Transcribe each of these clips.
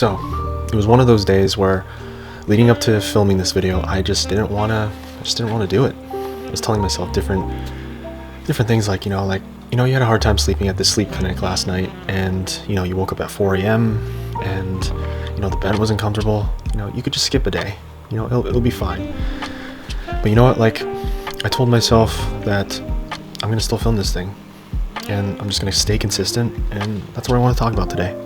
So, it was one of those days where, leading up to filming this video, I just didn't want to do it. I was telling myself different things like, you had a hard time sleeping at the sleep clinic last night, and, you woke up at 4 a.m. and, the bed wasn't comfortable. You could just skip a day. It'll be fine. But you know what? I told myself that I'm going to still film this thing, and I'm just going to stay consistent, and that's what I want to talk about today.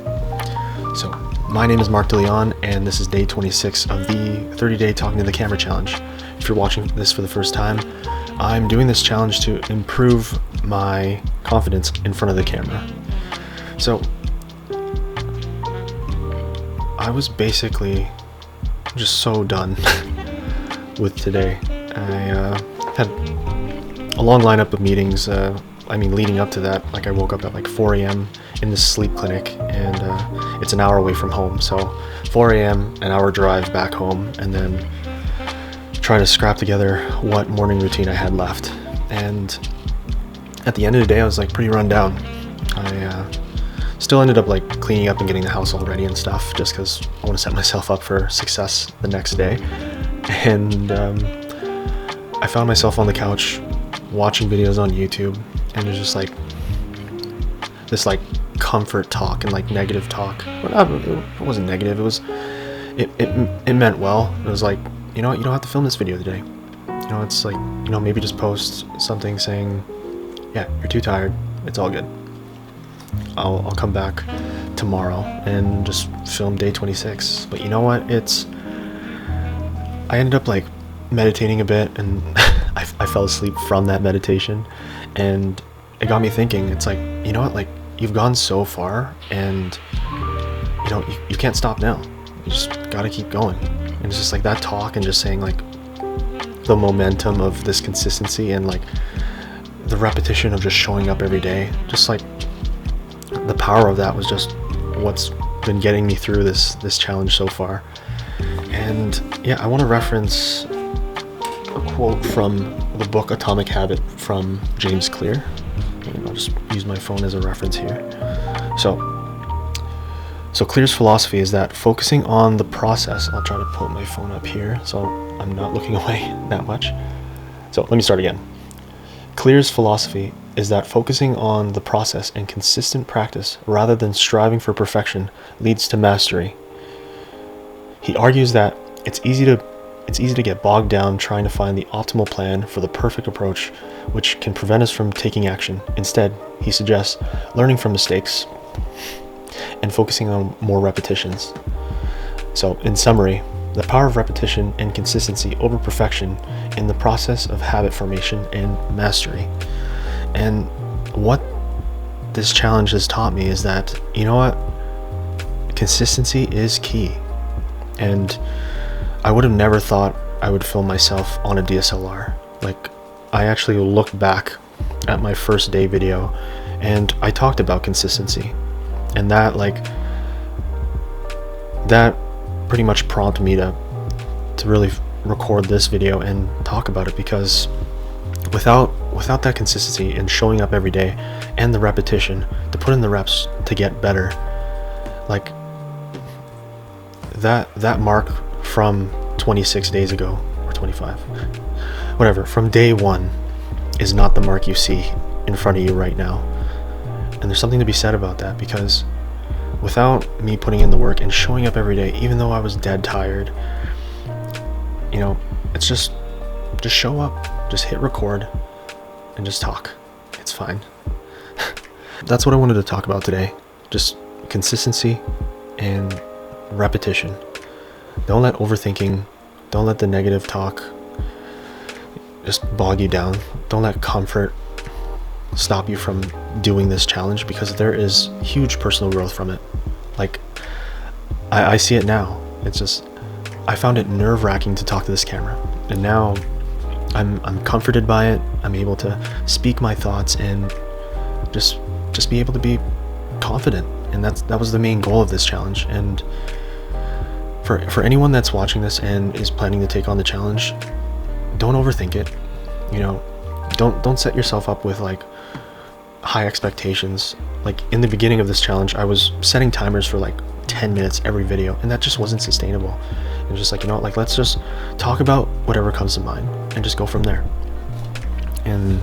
So, my name is Mark DeLeon, and this is day 26 of the 30-day Talking to the Camera challenge. If you're watching this for the first time, I'm doing this challenge to improve my confidence in front of the camera. So, I was basically just so done with today. I had a long lineup of meetings. Leading up to that, I woke up at 4 a.m. in this sleep clinic, and it's an hour away from home. So 4 a.m., an hour drive back home, and then try to scrap together what morning routine I had left. And at the end of the day, I was pretty run down. I still ended up cleaning up and getting the house all ready and stuff, just because I want to set myself up for success the next day. And I found myself on the couch watching videos on YouTube, and there's just this comfort talk and negative talk. Well, it wasn't negative. It meant well. It was you know what? You don't have to film this video today. It's maybe just post something saying, yeah, you're too tired. It's all good. I'll come back tomorrow and just film day 26. But you know what? I ended up meditating a bit, and I fell asleep from that meditation, and it got me thinking. It's you know what? You've gone so far, and you can't stop now. You just gotta keep going. And it's just that talk, and just saying the momentum of this consistency, and the repetition of just showing up every day, just the power of that was just what's been getting me through this challenge so far. And yeah, I want to reference a quote from the book Atomic Habit from James Clear. And I'll just use my phone as a reference here. So Clear's philosophy is that focusing on the process, I'll try to put my phone up here so I'm not looking away that much. So let me start again. Clear's philosophy is that focusing on the process and consistent practice rather than striving for perfection leads to mastery. He argues that it's easy to get bogged down trying to find the optimal plan for the perfect approach, which can prevent us from taking action. Instead, he suggests learning from mistakes and focusing on more repetitions. So, in summary, the power of repetition and consistency over perfection in the process of habit formation and mastery. And what this challenge has taught me is that, you know what? Consistency is key. And I would have never thought I would film myself on a DSLR. I actually looked back at my first day video, and I talked about consistency. And that pretty much prompted me to really record this video and talk about it, because without that consistency and showing up every day and the repetition to put in the reps to get better, that mark from 26 days ago, or 25, whatever, from day one is not the mark you see in front of you right now. And there's something to be said about that, because without me putting in the work and showing up every day, even though I was dead tired, it's just show up, just hit record, and just talk. It's fine. That's what I wanted to talk about today. Just consistency and repetition. Don't let overthinking, don't let the negative talk just bog you down. Don't let comfort stop you from doing this challenge, because there is huge personal growth from it. I see it now. It's just, I found it nerve-wracking to talk to this camera, and now I'm comforted by it. I'm able to speak my thoughts and just be able to be confident. And that was the main goal of this challenge. And for anyone that's watching this and is planning to take on the challenge, don't overthink it. Don't set yourself up with high expectations. Like in the beginning of this challenge, I was setting timers for like 10 minutes every video, and that just wasn't sustainable. And just like, you know, like let's just talk about whatever comes to mind and just go from there. And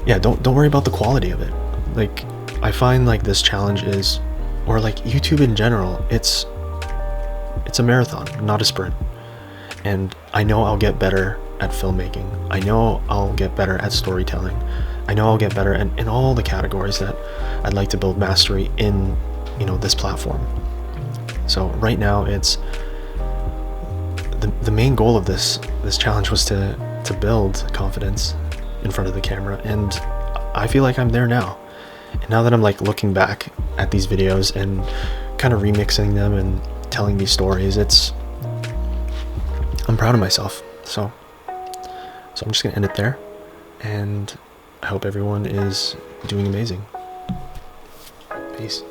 yeah, don't worry about the quality of it. Like I find like this challenge is, or like YouTube in general, it's a marathon, not a sprint. And I know I'll get better at filmmaking. I know I'll get better at storytelling. I know I'll get better in all the categories that I'd like to build mastery in, you know, this platform. So right now, it's the main goal of this challenge was to build confidence in front of the camera, and I feel like I'm there now. And now that I'm like looking back at these videos and kind of remixing them and telling these stories, I'm proud of myself. So I'm just gonna end it there, and I hope everyone is doing amazing. Peace.